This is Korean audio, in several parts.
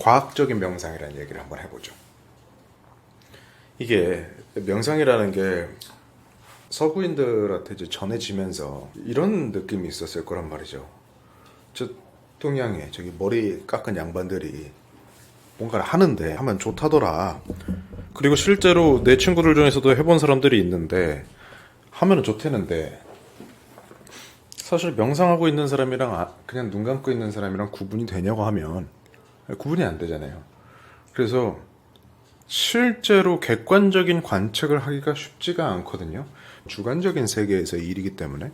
과학적인 명상이라는 얘기를 한번 해보죠. 이게 명상이라는 게 서구인들한테 이제 전해지면서 이런 느낌이 있었을 거란 말이죠. 저 동양에 저기 머리 깎은 양반들이 뭔가를 하는데 하면 좋다더라. 그리고 실제로 내 친구들 중에서도 해본 사람들이 있는데 하면은 좋대는데, 사실 명상하고 있는 사람이랑 그냥 눈 감고 있는 사람이랑 구분이 되냐고 하면 구분이 안 되잖아요. 그래서 실제로 객관적인 관측을 하기가 쉽지가 않거든요. 주관적인 세계에서의 일이기 때문에.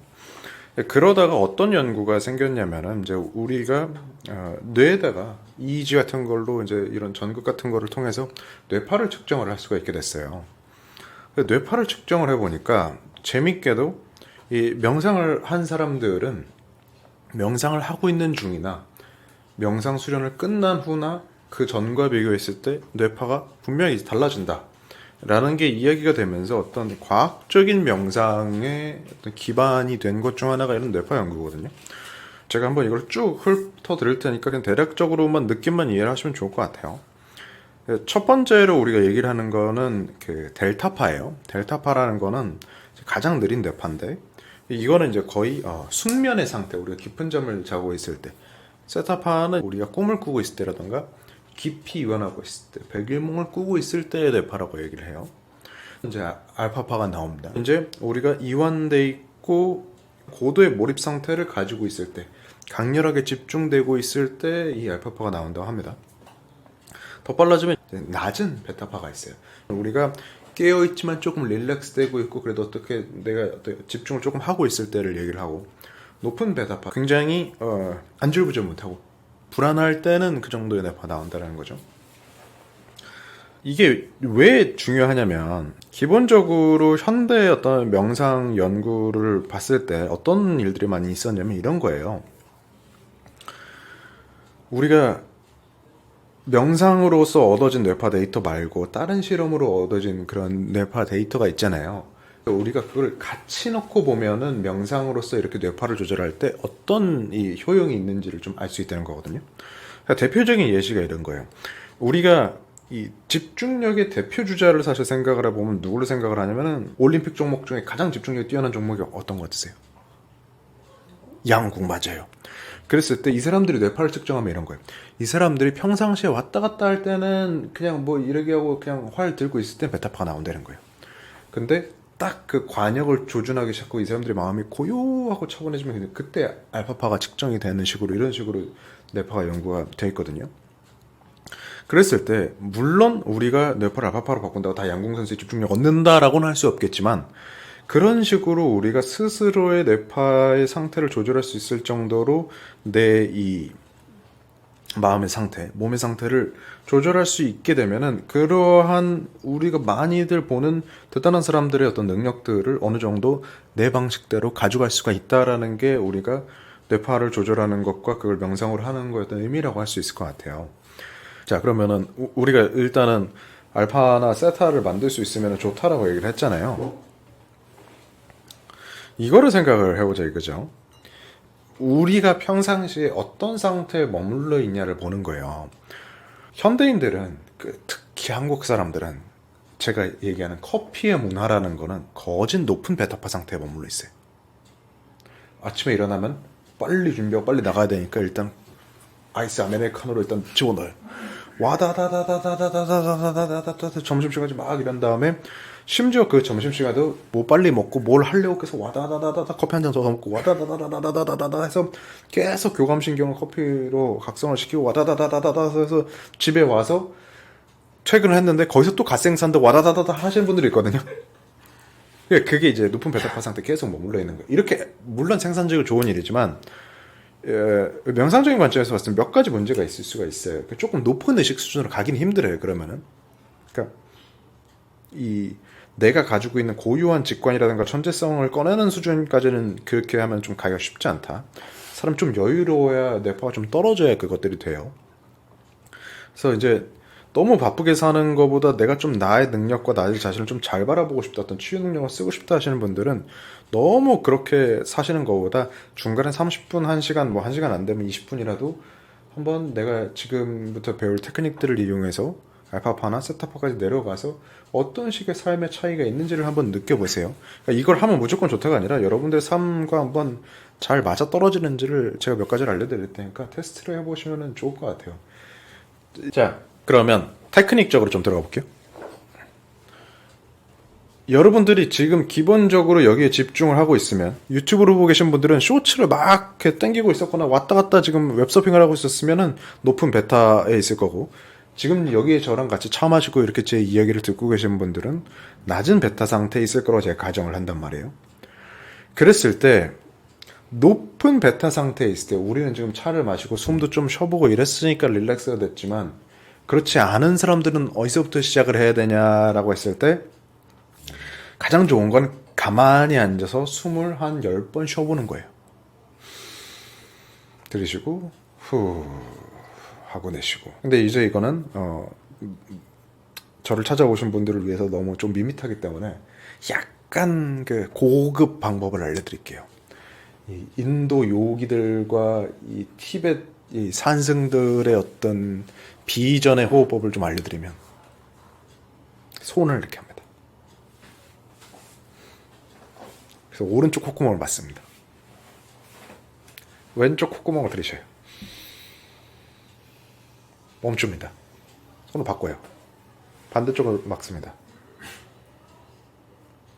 그러다가 어떤 연구가 생겼냐면은 이제 우리가 뇌에다가 EEG 같은 걸로 이제 이런 전극 같은 거를 통해서 뇌파를 측정을 할 수가 있게 됐어요. 뇌파를 측정을 해보니까 재밌게도 이 명상을 한 사람들은 명상을 하고 있는 중이나 명상 수련을 끝난 후나 그 전과 비교했을 때 뇌파가 분명히 달라진다 라는 게 이야기가 되면서 어떤 과학적인 명상의 어떤 기반이 된 것 중 하나가 이런 뇌파 연구거든요. 제가 한번 이걸 쭉 훑어 드릴 테니까 그냥 대략적으로만 느낌만 이해를 하시면 좋을 것 같아요. 첫 번째로 우리가 얘기를 하는 거는 그 델타파예요. 델타파라는 거는 가장 느린 뇌파인데, 이거는 이제 거의 숙면의 상태, 우리가 깊은 잠을 자고 있을 때, 세타파는 우리가 꿈을 꾸고 있을 때라던가 깊이 유연하고 있을 때, 백일몽을 꾸고 있을 때의 뇌파라고 얘기를 해요. 이제 알파파가 나옵니다. 이제 우리가 이완돼 있고 고도의 몰입 상태를 가지고 있을 때, 강렬하게 집중되고 있을 때 이 알파파가 나온다고 합니다. 더 빨라지면 낮은 베타파가 있어요. 우리가 깨어있지만 조금 릴렉스 되고 있고 그래도 어떻게 내가 집중을 조금 하고 있을 때를 얘기를 하고, 높은 베타파, 굉장히 안절부절 못하고 불안할 때는 그 정도의 뇌파 나온다는 거죠. 이게 왜 중요하냐면, 기본적으로 현대의 어떤 명상 연구를 봤을 때 어떤 일들이 많이 있었냐면 이런 거예요. 우리가 명상으로서 얻어진 뇌파 데이터 말고 다른 실험으로 얻어진 그런 뇌파 데이터가 있잖아요. 우리가 그걸 같이 넣고 보면은 명상으로서 이렇게 뇌파를 조절할 때 어떤 이 효용이 있는지를 좀 알 수 있다는 거거든요. 그러니까 대표적인 예시가 이런 거예요. 우리가 이 집중력의 대표 주자를 사실 생각을 해보면 누구를 생각을 하냐면은 올림픽 종목 중에 가장 집중력이 뛰어난 종목이 어떤 것 같으세요? 양궁 맞아요. 그랬을 때 이 사람들이 뇌파를 측정하면 이런 거예요. 이 사람들이 평상시에 왔다 갔다 할 때는 그냥 뭐 이러게 하고 그냥 활 들고 있을 때 베타파가 나온다는 거예요. 근데 딱 그 관역을 조준하기 시작하고 이 사람들의 마음이 고요하고 차분해지면 그때 알파파가 측정이 되는 식으로, 이런 식으로 뇌파가 연구가 되어 있거든요. 그랬을 때 물론 우리가 뇌파를 알파파로 바꾼다고 다 양궁 선수의 집중력 얻는다라고는 할 수 없겠지만, 그런 식으로 우리가 스스로의 뇌파의 상태를 조절할 수 있을 정도로 내 이 마음의 상태, 몸의 상태를 조절할 수 있게 되면은, 그러한 우리가 많이들 보는 대단한 사람들의 어떤 능력들을 어느 정도 내 방식대로 가져갈 수가 있다라는 게 우리가 뇌파를 조절하는 것과 그걸 명상으로 하는 거에 어떤 의미라고 할 수 있을 것 같아요. 자, 그러면은 우리가 일단은 알파나 세타를 만들 수 있으면 좋다라고 얘기를 했잖아요. 이거를 생각을 해보자 이거죠. 우리가 평상시에 어떤 상태에 머물러 있냐를 보는 거예요. 현대인들은, 특히 한국 사람들은 제가 얘기하는 커피의 문화라는 거는 거진 높은 베타파 상태에 머물러 있어요. 아침에 일어나면 빨리 준비하고 빨리 나가야 되니까 일단 아이스 아메리카노를 일단 집어넣어요. 와다다다다다다다다다다다다 점심시간까지 막 이런 다음에, 심지어 그 점심시간도 뭐 빨리 먹고 뭘 하려고 해서 와다다다다다 커피 한 잔 더 먹고 와다다다다다다다다 해서 계속 교감신경을 커피로 각성을 시키고 와다다다다다 해서 집에 와서 퇴근을 했는데 거기서 또 갓생산도 와다다다다 하시는 분들이 있거든요. 그게 이제 높은 베타파 상태 계속 머물러 있는 거예요. 이렇게 물론 생산적으로 좋은 일이지만 명상적인 관점에서 봤을 때 몇 가지 문제가 있을 수가 있어요. 조금 높은 의식 수준으로 가기는 힘들어요. 그러면은, 그러니까 이 내가 가지고 있는 고유한 직관이라든가 천재성을 꺼내는 수준까지는 그렇게 하면 좀 가기가 쉽지 않다. 사람 좀 여유로워야 뇌파가 좀 떨어져야 그것들이 돼요. 그래서 이제 너무 바쁘게 사는 것보다 내가 좀 나의 능력과 나의 자신을 좀 잘 바라보고 싶다, 어떤 치유 능력을 쓰고 싶다 하시는 분들은 너무 그렇게 사시는 것보다 중간에 30분, 1시간, 뭐 1시간 안 되면 20분이라도 한번 내가 지금부터 배울 테크닉들을 이용해서 알파파나 세타파까지 내려가서 어떤 식의 삶의 차이가 있는지를 한번 느껴보세요. 그러니까 이걸 하면 무조건 좋다가 아니라 여러분들의 삶과 한번 잘 맞아 떨어지는지를 제가 몇 가지를 알려드릴 테니까 테스트를 해보시면 좋을 것 같아요. 자, 그러면 테크닉적으로 좀 들어가 볼게요. 여러분들이 지금 기본적으로 여기에 집중을 하고 있으면, 유튜브로 보고 계신 분들은 쇼츠를 막 이렇게 당기고 있었거나 왔다 갔다 지금 웹서핑을 하고 있었으면은 높은 베타에 있을 거고, 지금 여기에 저랑 같이 차 마시고 이렇게 제 이야기를 듣고 계신 분들은 낮은 베타 상태에 있을 거라고 제가 가정을 한단 말이에요. 그랬을 때 높은 베타 상태에 있을 때 우리는 지금 차를 마시고 숨도 좀 쉬어보고 이랬으니까 릴렉스가 됐지만, 그렇지 않은 사람들은 어디서부터 시작을 해야 되냐라고 했을 때 가장 좋은 건 가만히 앉아서 숨을 한 10번 쉬어보는 거예요. 들이쉬고 후 하고 내쉬고. 근데 이제 이거는 저를 찾아오신 분들을 위해서 너무 좀 밋밋하기 때문에 약간 그 고급 방법을 알려드릴게요. 이 인도 요기들과 이 티베트 이 산승들의 어떤 비전의 호흡법을 좀 알려드리면, 손을 이렇게 합니다. 그래서 오른쪽 콧구멍을 맞습니다. 왼쪽 콧구멍을 들이셔요. 멈춥니다. 손을 바꿔요. 반대쪽을 막습니다.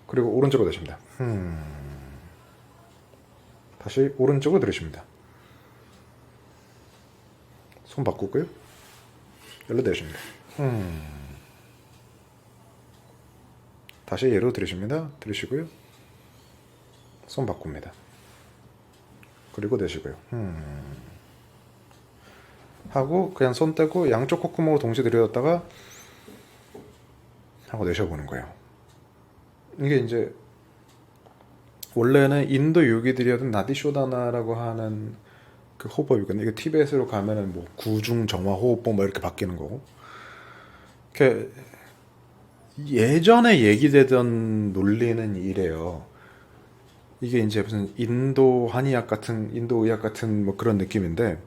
그리고 오른쪽으로 내쉽니다. 다시 오른쪽으로 들이쉽니다. 손 바꾸고요. 열로 내쉽니다. 다시 얘로 들이쉽니다. 들이쉬고요. 손 바꿉니다. 그리고 내쉬고요. 하고 그냥 손 떼고 양쪽 콧구멍으로 동시에 들이었다가 하고 내쉬어보는 거예요. 이게 이제 원래는 인도 요기들이었던 나디쇼다나라고 하는 그 호흡법이거든요. 이게 티베트로 가면은 뭐 구중 정화 호흡법 뭐 이렇게 바뀌는 거고. 이렇게 예전에 얘기되던 논리는 이래요. 이게 이제 무슨 인도 한의학 같은, 인도 의학 같은 뭐 그런 느낌인데,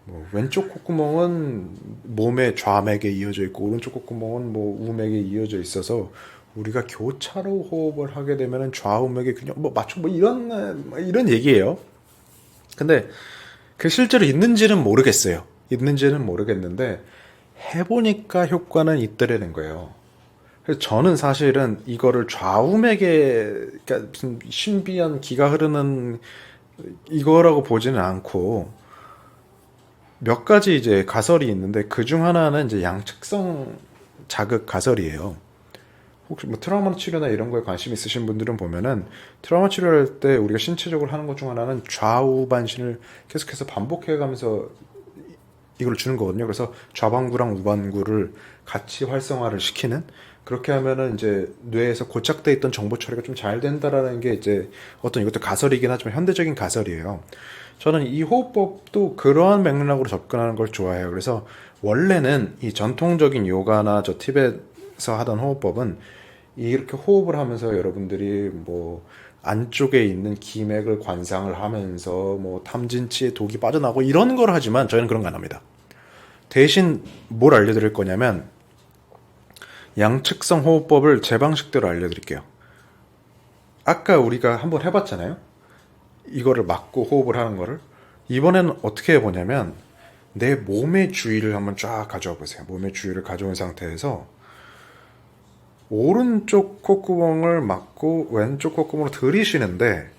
뭐 왼쪽 콧구멍은 몸의 좌맥에 이어져 있고 오른쪽 콧구멍은 뭐 우맥에 이어져 있어서 우리가 교차로 호흡을 하게 되면은 좌우맥에 그냥 뭐 맞춰 뭐 이런 얘기예요. 근데 그 실제로 있는지는 모르겠어요. 있는지는 모르겠는데 해보니까 효과는 있더라는 거예요. 그래서 저는 사실은 이거를 좌우맥에 그러니까 무슨 신비한 기가 흐르는 이거라고 보지는 않고, 몇 가지 이제 가설이 있는데 그 중 하나는 이제 양측성 자극 가설이에요. 혹시 뭐 트라우마 치료나 이런 거에 관심 있으신 분들은 보면은 트라우마 치료할 때 우리가 신체적으로 하는 것 중 하나는 좌우 반신을 계속해서 반복해 가면서 이걸 주는 거거든요. 그래서 좌반구랑 우반구를 같이 활성화를 시키는, 그렇게 하면은 이제 뇌에서 고착돼 있던 정보 처리가 좀 잘 된다라는 게 이제 어떤 이것도 가설이긴 하지만 현대적인 가설이에요. 저는 이 호흡법도 그러한 맥락으로 접근하는 걸 좋아해요. 그래서 원래는 이 전통적인 요가나 저 티벳에서 하던 호흡법은 이렇게 호흡을 하면서 여러분들이 뭐 안쪽에 있는 기맥을 관상을 하면서 뭐 탐진치에 독이 빠져나오고 이런 걸 하지만 저희는 그런 거 안 합니다. 대신 뭘 알려드릴 거냐면 양측성 호흡법을 제 방식대로 알려드릴게요. 아까 우리가 한번 해봤잖아요. 이거를 막고 호흡을 하는 거를. 이번에는 어떻게 해보냐면 내 몸의 주의를 한번 쫙 가져와 보세요. 몸의 주의를 가져온 상태에서 오른쪽 콧구멍을 막고 왼쪽 콧구멍으로 들이쉬는데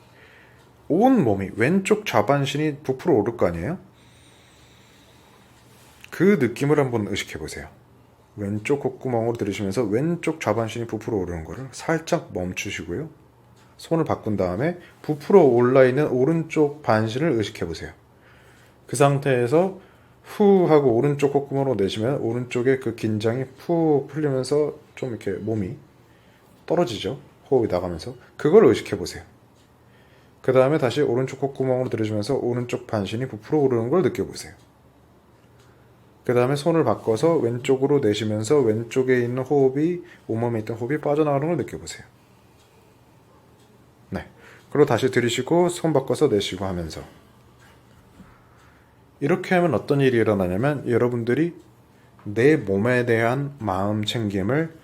온 몸이 왼쪽 좌반신이 부풀어 오를 거 아니에요? 그 느낌을 한번 의식해 보세요. 왼쪽 콧구멍으로 들이쉬면서 왼쪽 좌반신이 부풀어 오르는 거를 살짝 멈추시고요. 손을 바꾼 다음에 부풀어 올라있는 오른쪽 반신을 의식해 보세요. 그 상태에서 후 하고 오른쪽 콧구멍으로 내쉬면 오른쪽에 그 긴장이 푹 풀리면서 좀 이렇게 몸이 떨어지죠. 호흡이 나가면서. 그걸 의식해 보세요. 그 다음에 다시 오른쪽 콧구멍으로 들이쉬면서 오른쪽 반신이 부풀어 오르는 걸 느껴보세요. 그 다음에 손을 바꿔서 왼쪽으로 내쉬면서 왼쪽에 있는 호흡이, 온몸에 있던 호흡이 빠져나가는 걸 느껴보세요. 네. 그리고 다시 들이쉬고 손 바꿔서 내쉬고 하면서 이렇게 하면 어떤 일이 일어나냐면 여러분들이 내 몸에 대한 마음 챙김을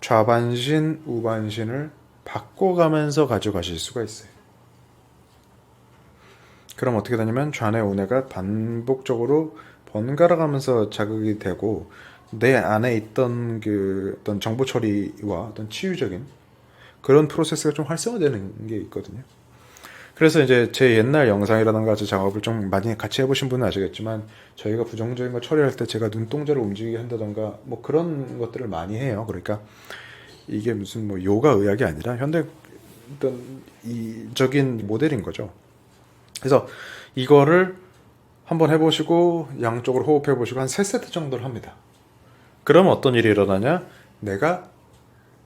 좌반신, 우반신을 바꿔가면서 가져가실 수가 있어요. 그럼 어떻게 되냐면 좌뇌, 우뇌가 반복적으로 번갈아 가면서 자극이 되고 내 안에 있던 그 어떤 정보 처리와 어떤 치유적인 그런 프로세스가 좀 활성화되는 게 있거든요. 그래서 이제 제 옛날 영상이라든가 제 작업을 좀 많이 같이 해보신 분은 아시겠지만 저희가 부정적인 거 처리할 때 제가 눈동자를 움직이게 한다던가 뭐 그런 것들을 많이 해요. 그러니까 이게 무슨 뭐 요가 의학이 아니라 현대 어떤 이적인 모델인 거죠. 그래서 이거를 한번 해보시고 양쪽으로 호흡해보시고 한 3세트 정도를 합니다. 그러면 어떤 일이 일어나냐? 내가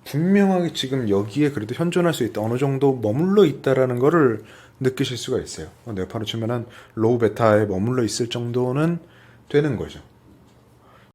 분명하게 지금 여기에 그래도 현존할 수 있다. 어느 정도 머물러 있다라는 거를 느끼실 수가 있어요. 뇌파로 치면은 로우 베타에 머물러 있을 정도는 되는 거죠.